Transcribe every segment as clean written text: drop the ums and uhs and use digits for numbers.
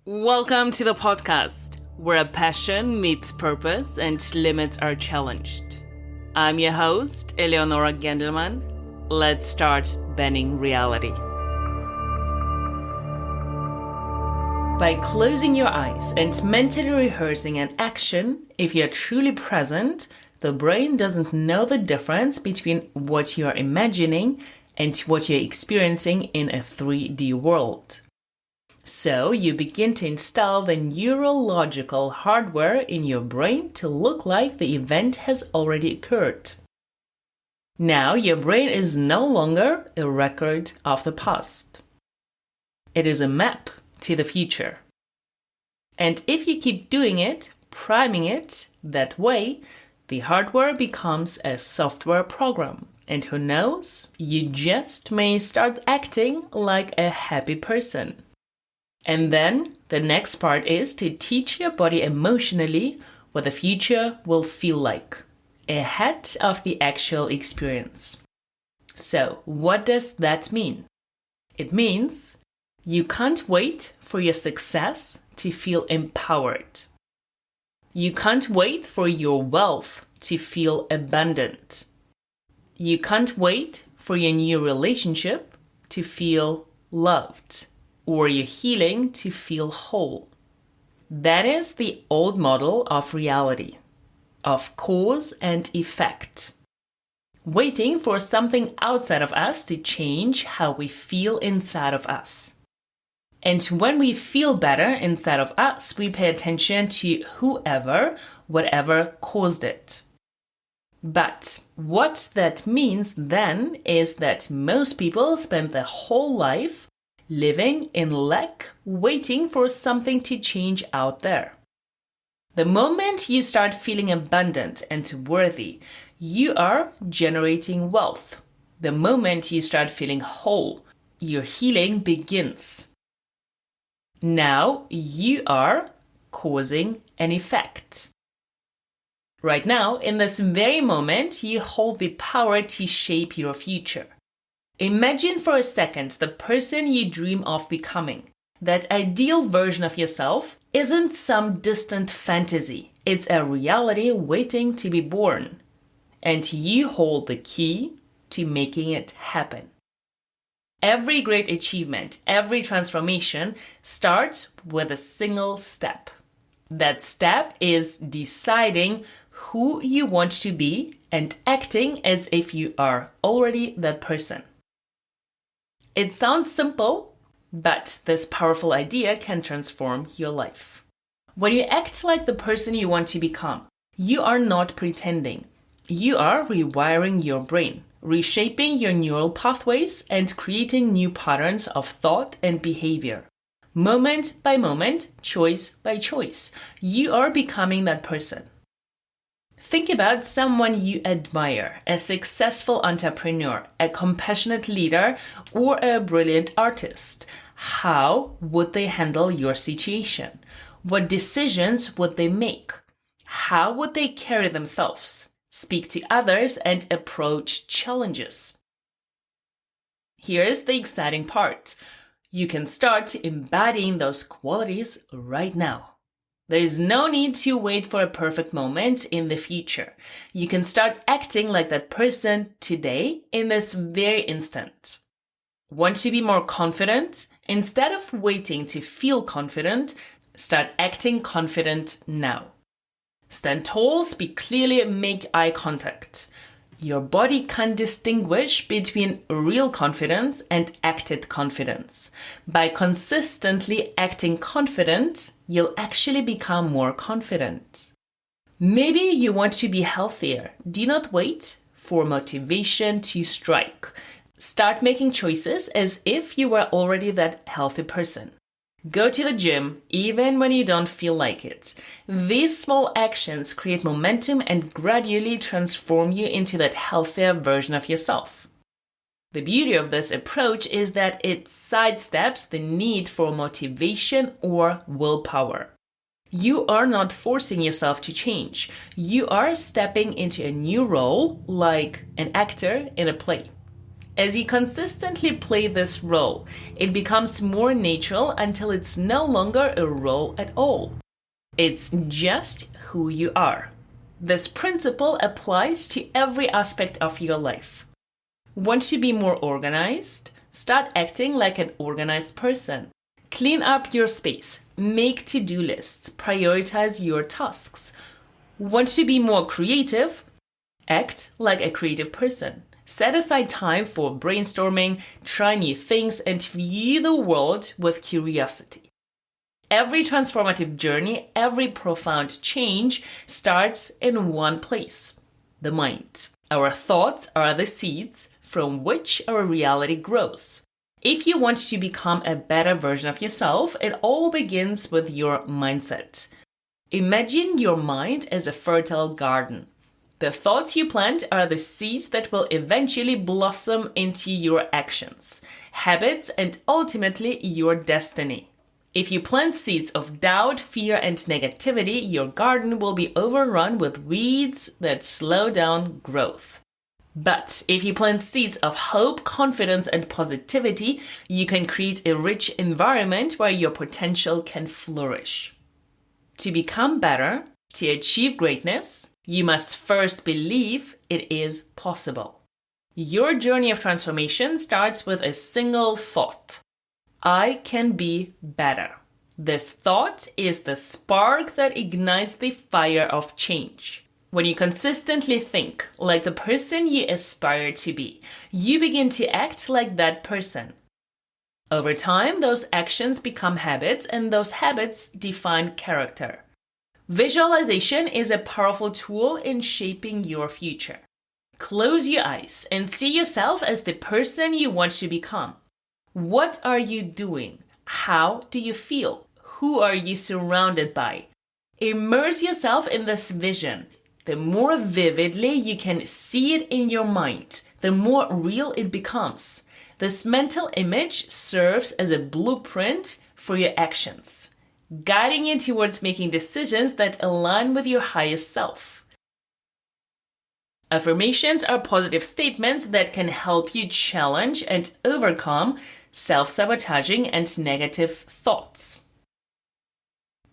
Welcome to the podcast, where a passion meets purpose and limits are challenged. I'm your host, Eleonora Gendelman. Let's start bending reality. By closing your eyes and mentally rehearsing an action, if you're truly present, the brain doesn't know the difference between what you're imagining and what you're experiencing in a 3D world. So you begin to install the neurological hardware in your brain to look like the event has already occurred. Now your brain is no longer a record of the past. It is a map to the future. And if you keep doing it, priming it that way, the hardware becomes a software program. And who knows, you just may start acting like a happy person. And then the next part is to teach your body emotionally what the future will feel like, ahead of the actual experience. So, what does that mean? It means you can't wait for your success to feel empowered. You can't wait for your wealth to feel abundant. You can't wait for your new relationship to feel loved, or your healing to feel whole. That is the old model of reality, of cause and effect. Waiting for something outside of us to change how we feel inside of us. And when we feel better inside of us, we pay attention to whoever, whatever caused it. But what that means then is that most people spend their whole life living in lack, waiting for something to change out there. The moment you start feeling abundant and worthy, you are generating wealth. The moment you start feeling whole, your healing begins. Now you are causing an effect. Right now, in this very moment, you hold the power to shape your future. Imagine for a second the person you dream of becoming. That ideal version of yourself isn't some distant fantasy. It's a reality waiting to be born. And you hold the key to making it happen. Every great achievement, every transformation starts with a single step. That step is deciding who you want to be and acting as if you are already that person. It sounds simple, but this powerful idea can transform your life. When you act like the person you want to become, you are not pretending. You are rewiring your brain, reshaping your neural pathways, and creating new patterns of thought and behavior. Moment by moment, choice by choice, you are becoming that person. Think about someone you admire, a successful entrepreneur, a compassionate leader, or a brilliant artist. How would they handle your situation? What decisions would they make? How would they carry themselves, speak to others, and approach challenges? Here's the exciting part. You can start embodying those qualities right now. There is no need to wait for a perfect moment in the future. You can start acting like that person today in this very instant. Want to be more confident? Instead of waiting to feel confident, start acting confident now. Stand tall, speak clearly, make eye contact. Your body can distinguish between real confidence and acted confidence. By consistently acting confident, you'll actually become more confident. Maybe you want to be healthier. Do not wait for motivation to strike. Start making choices as if you were already that healthy person. Go to the gym even when you don't feel like it. These small actions create momentum and gradually transform you into that healthier version of yourself. The beauty of this approach is that it sidesteps the need for motivation or willpower. You are not forcing yourself to change. You are stepping into a new role like an actor in a play. As you consistently play this role, it becomes more natural until it's no longer a role at all. It's just who you are. This principle applies to every aspect of your life. Want to be more organized? Start acting like an organized person. Clean up your space, make to-do lists, prioritize your tasks. Want to be more creative? Act like a creative person. Set aside time for brainstorming, try new things, and view the world with curiosity. Every transformative journey, every profound change starts in one place, the mind. Our thoughts are the seeds from which our reality grows. If you want to become a better version of yourself, it all begins with your mindset. Imagine your mind as a fertile garden. The thoughts you plant are the seeds that will eventually blossom into your actions, habits, and ultimately your destiny. If you plant seeds of doubt, fear, and negativity, your garden will be overrun with weeds that slow down growth. But if you plant seeds of hope, confidence, and positivity, you can create a rich environment where your potential can flourish. To become better, to achieve greatness, you must first believe it is possible. Your journey of transformation starts with a single thought. I can be better. This thought is the spark that ignites the fire of change. When you consistently think like the person you aspire to be, you begin to act like that person. Over time, those actions become habits, and those habits define character. Visualization is a powerful tool in shaping your future. Close your eyes and see yourself as the person you want to become. What are you doing? How do you feel? Who are you surrounded by? Immerse yourself in this vision. The more vividly you can see it in your mind, the more real it becomes. This mental image serves as a blueprint for your actions, guiding you towards making decisions that align with your highest self. Affirmations are positive statements that can help you challenge and overcome self-sabotaging and negative thoughts.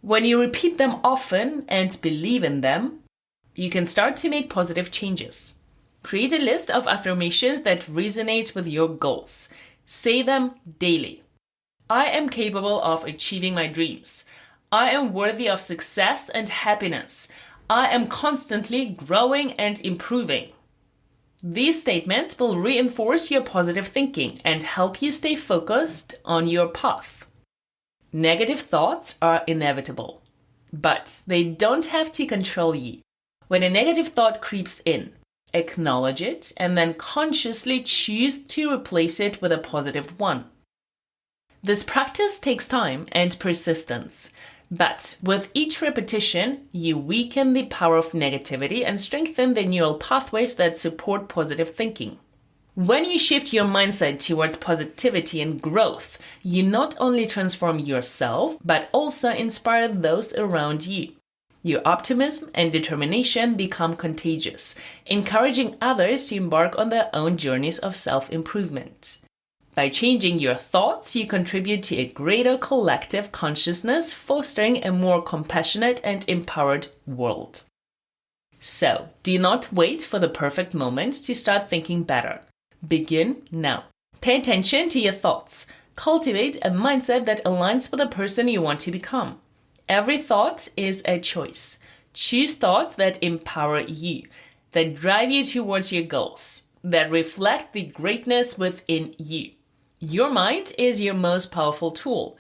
When you repeat them often and believe in them, you can start to make positive changes. Create a list of affirmations that resonate with your goals. Say them daily. I am capable of achieving my dreams. I am worthy of success and happiness. I am constantly growing and improving. These statements will reinforce your positive thinking and help you stay focused on your path. Negative thoughts are inevitable, but they don't have to control you. When a negative thought creeps in, acknowledge it and then consciously choose to replace it with a positive one. This practice takes time and persistence, but with each repetition, you weaken the power of negativity and strengthen the neural pathways that support positive thinking. When you shift your mindset towards positivity and growth, you not only transform yourself, but also inspire those around you. Your optimism and determination become contagious, encouraging others to embark on their own journeys of self-improvement. By changing your thoughts, you contribute to a greater collective consciousness, fostering a more compassionate and empowered world. So, do not wait for the perfect moment to start thinking better. Begin now. Pay attention to your thoughts. Cultivate a mindset that aligns with the person you want to become. Every thought is a choice. Choose thoughts that empower you, that drive you towards your goals, that reflect the greatness within you. Your mind is your most powerful tool.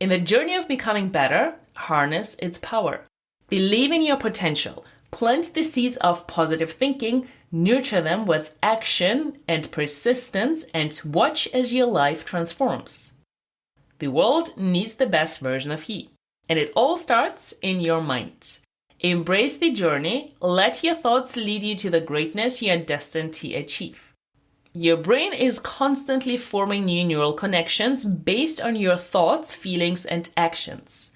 In the journey of becoming better, harness its power. Believe in your potential. Plant the seeds of positive thinking, nurture them with action and persistence, and watch as your life transforms. The world needs the best version of you. And it all starts in your mind. Embrace the journey. Let your thoughts lead you to the greatness you are destined to achieve. Your brain is constantly forming new neural connections based on your thoughts, feelings, and actions.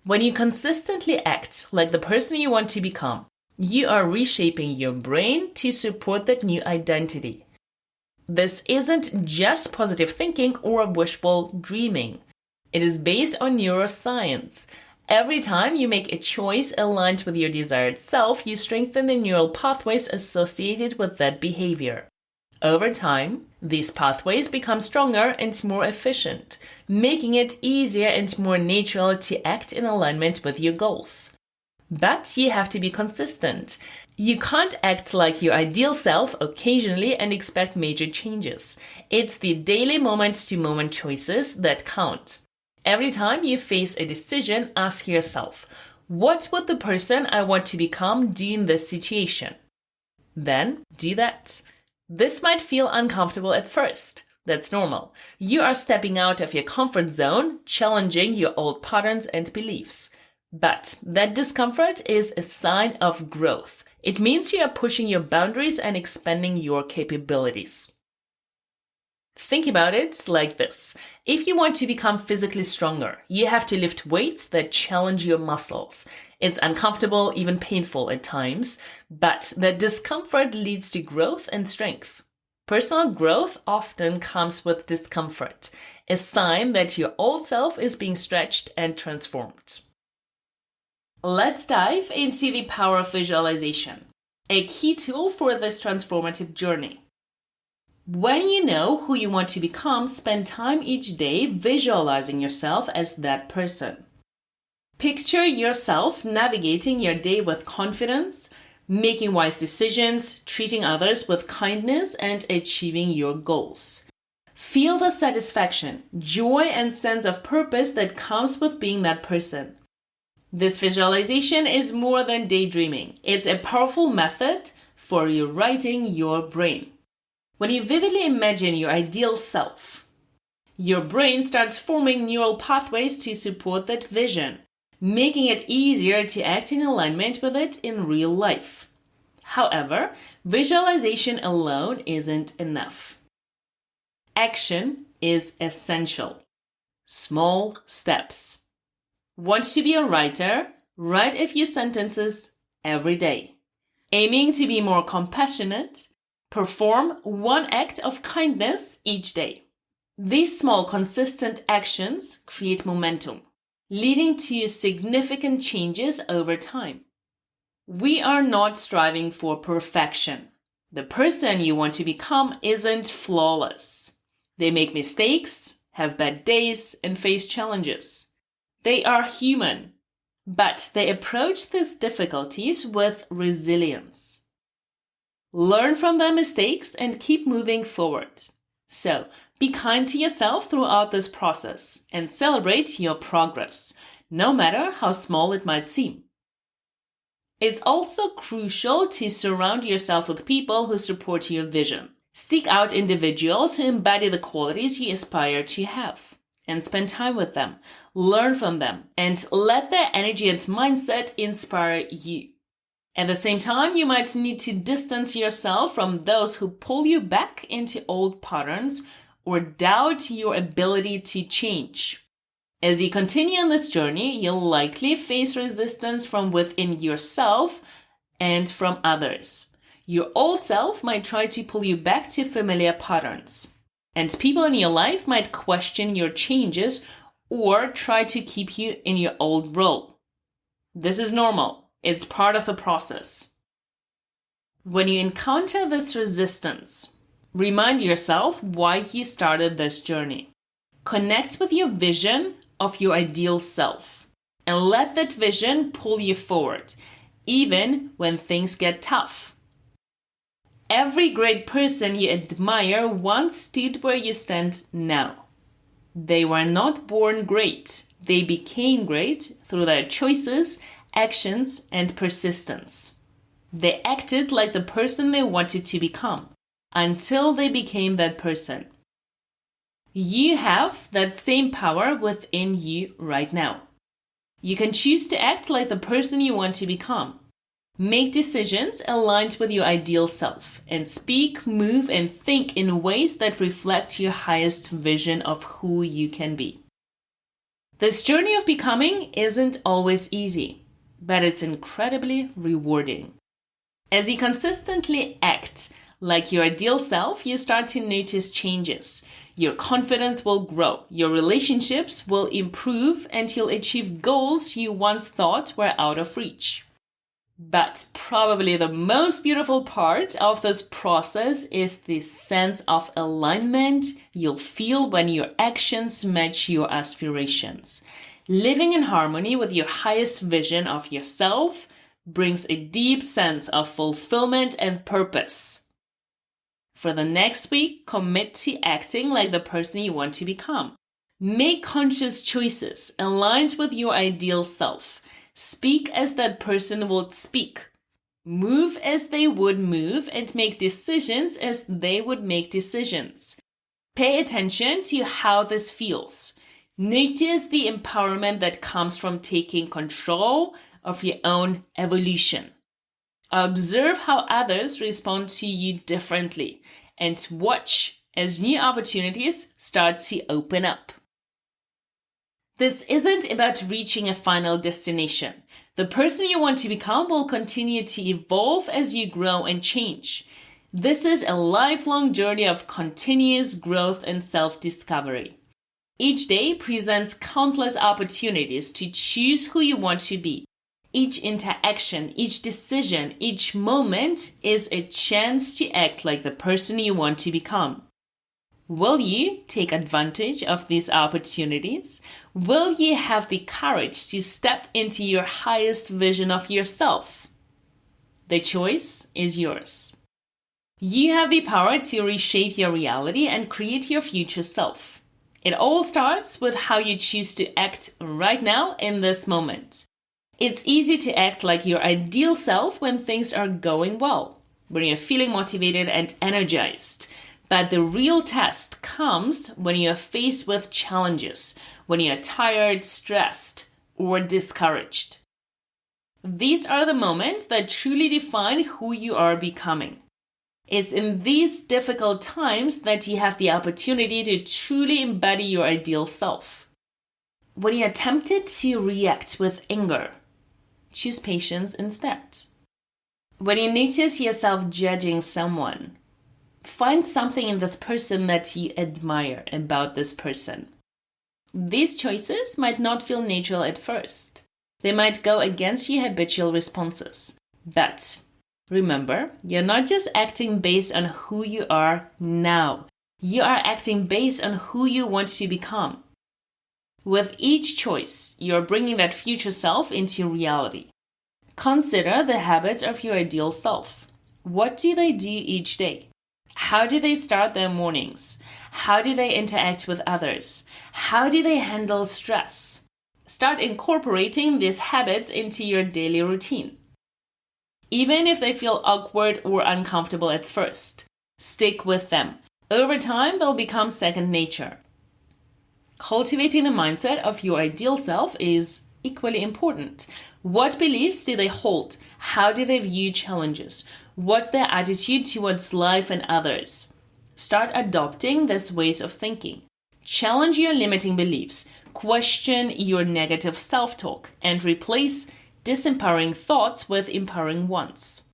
When you consistently act like the person you want to become, you are reshaping your brain to support that new identity. This isn't just positive thinking or wishful dreaming. It is based on neuroscience. Every time you make a choice aligned with your desired self, you strengthen the neural pathways associated with that behavior. Over time, these pathways become stronger and more efficient, making it easier and more natural to act in alignment with your goals. But you have to be consistent. You can't act like your ideal self occasionally and expect major changes. It's the daily moment-to-moment choices that count. Every time you face a decision, ask yourself, what would the person I want to become do in this situation? Then do that. This might feel uncomfortable at first. That's normal. You are stepping out of your comfort zone, challenging your old patterns and beliefs. But that discomfort is a sign of growth. It means you are pushing your boundaries and expanding your capabilities. Think about it like this. If you want to become physically stronger, you have to lift weights that challenge your muscles. It's uncomfortable, even painful at times, but that discomfort leads to growth and strength. Personal growth often comes with discomfort, a sign that your old self is being stretched and transformed. Let's dive into the power of visualization, a key tool for this transformative journey. When you know who you want to become, spend time each day visualizing yourself as that person. Picture yourself navigating your day with confidence, making wise decisions, treating others with kindness, and achieving your goals. Feel the satisfaction, joy, and sense of purpose that comes with being that person. This visualization is more than daydreaming. It's a powerful method for rewriting your brain. When you vividly imagine your ideal self, your brain starts forming neural pathways to support that vision, making it easier to act in alignment with it in real life. However, visualization alone isn't enough. Action is essential. Small steps. Want to be a writer? Write a few sentences every day. Aiming to be more compassionate? Perform one act of kindness each day. These small, consistent actions create momentum, leading to significant changes over time. We are not striving for perfection. The person you want to become isn't flawless. They make mistakes, have bad days, and face challenges. They are human, but they approach these difficulties with resilience. Learn from their mistakes and keep moving forward. So, be kind to yourself throughout this process and celebrate your progress, no matter how small it might seem. It's also crucial to surround yourself with people who support your vision. Seek out individuals who embody the qualities you aspire to have, and spend time with them, learn from them, and let their energy and mindset inspire you. At the same time, you might need to distance yourself from those who pull you back into old patterns or doubt your ability to change. As you continue on this journey, you'll likely face resistance from within yourself and from others. Your old self might try to pull you back to familiar patterns, and people in your life might question your changes or try to keep you in your old role. This is normal. It's part of the process. When you encounter this resistance, remind yourself why you started this journey. Connect with your vision of your ideal self and let that vision pull you forward, even when things get tough. Every great person you admire once stood where you stand now. They were not born great. They became great through their choices, actions, and persistence. They acted like the person they wanted to become until they became that person. You have that same power within you right now. You can choose to act like the person you want to become. Make decisions aligned with your ideal self and speak, move, and think in ways that reflect your highest vision of who you can be. This journey of becoming isn't always easy, but it's incredibly rewarding. As you consistently act like your ideal self, you start to notice changes. Your confidence will grow, your relationships will improve, and you'll achieve goals you once thought were out of reach. But probably the most beautiful part of this process is the sense of alignment you'll feel when your actions match your aspirations. Living in harmony with your highest vision of yourself brings a deep sense of fulfillment and purpose. For the next week, commit to acting like the person you want to become. Make conscious choices aligned with your ideal self. Speak as that person would speak. Move as they would move and make decisions as they would make decisions. Pay attention to how this feels. Notice the empowerment that comes from taking control of your own evolution. Observe how others respond to you differently and watch as new opportunities start to open up. This isn't about reaching a final destination. The person you want to become will continue to evolve as you grow and change. This is a lifelong journey of continuous growth and self-discovery. Each day presents countless opportunities to choose who you want to be. Each interaction, each decision, each moment is a chance to act like the person you want to become. Will you take advantage of these opportunities? Will you have the courage to step into your highest vision of yourself? The choice is yours. You have the power to reshape your reality and create your future self. It all starts with how you choose to act right now in this moment. It's easy to act like your ideal self when things are going well, when you're feeling motivated and energized. But the real test comes when you're faced with challenges, when you're tired, stressed, or discouraged. These are the moments that truly define who you are becoming. It's in these difficult times that you have the opportunity to truly embody your ideal self. When you're tempted to react with anger, choose patience instead. When you notice yourself judging someone, find something in this person that you admire about this person. These choices might not feel natural at first. They might go against your habitual responses. But remember, you're not just acting based on who you are now. You are acting based on who you want to become. With each choice, you're bringing that future self into reality. Consider the habits of your ideal self. What do they do each day? How do they start their mornings? How do they interact with others? How do they handle stress? Start incorporating these habits into your daily routine. Even if they feel awkward or uncomfortable at first, stick with them. Over time, they'll become second nature. Cultivating the mindset of your ideal self is equally important. What beliefs do they hold? How do they view challenges? What's their attitude towards life and others? Start adopting these ways of thinking. Challenge your limiting beliefs. Question your negative self-talk and replace disempowering thoughts with empowering ones.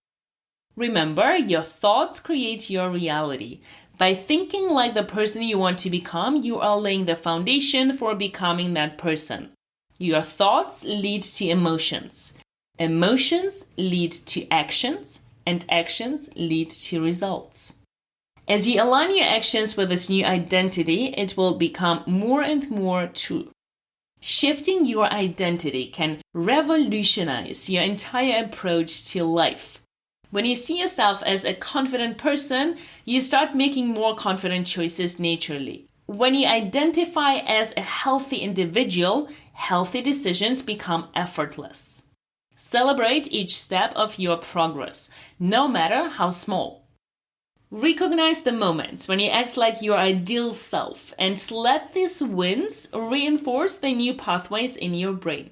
Remember, your thoughts create your reality. By thinking like the person you want to become, you are laying the foundation for becoming that person. Your thoughts lead to emotions. Emotions lead to actions, and actions lead to results. As you align your actions with this new identity, it will become more and more true. Shifting your identity can revolutionize your entire approach to life. When you see yourself as a confident person, you start making more confident choices naturally. When you identify as a healthy individual, healthy decisions become effortless. Celebrate each step of your progress, no matter how small. Recognize the moments when you act like your ideal self and let these wins reinforce the new pathways in your brain.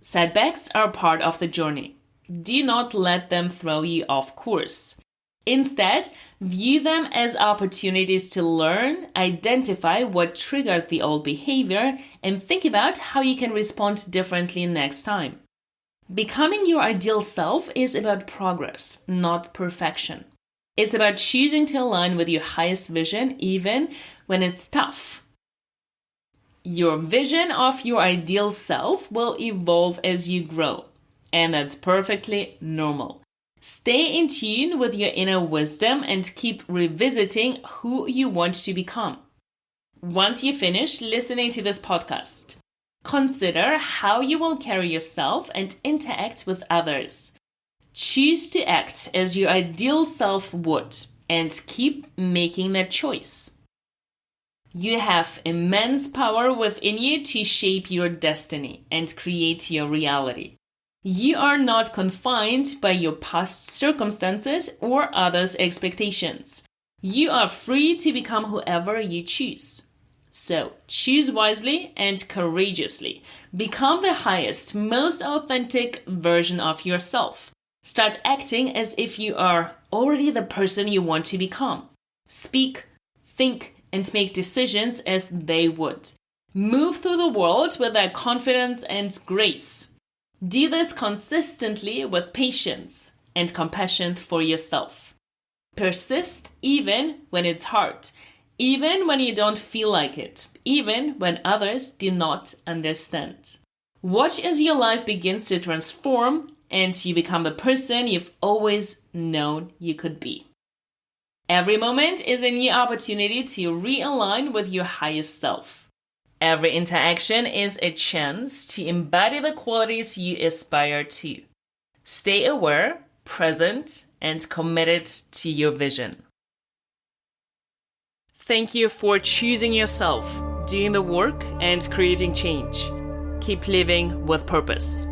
Setbacks are part of the journey. Do not let them throw you off course. Instead, view them as opportunities to learn, identify what triggered the old behavior, and think about how you can respond differently next time. Becoming your ideal self is about progress, not perfection. It's about choosing to align with your highest vision, even when it's tough. Your vision of your ideal self will evolve as you grow, and that's perfectly normal. Stay in tune with your inner wisdom and keep revisiting who you want to become. Once you finish listening to this podcast, consider how you will carry yourself and interact with others. Choose to act as your ideal self would and keep making that choice. You have immense power within you to shape your destiny and create your reality. You are not confined by your past circumstances or others' expectations. You are free to become whoever you choose. So, choose wisely and courageously. Become the highest, most authentic version of yourself. Start acting as if you are already the person you want to become. Speak, think, and make decisions as they would. Move through the world with that confidence and grace. Do this consistently with patience and compassion for yourself. Persist even when it's hard. Even when you don't feel like it, even when others do not understand. Watch as your life begins to transform and you become the person you've always known you could be. Every moment is a new opportunity to realign with your highest self. Every interaction is a chance to embody the qualities you aspire to. Stay aware, present, and committed to your vision. Thank you for choosing yourself, doing the work, and creating change. Keep living with purpose.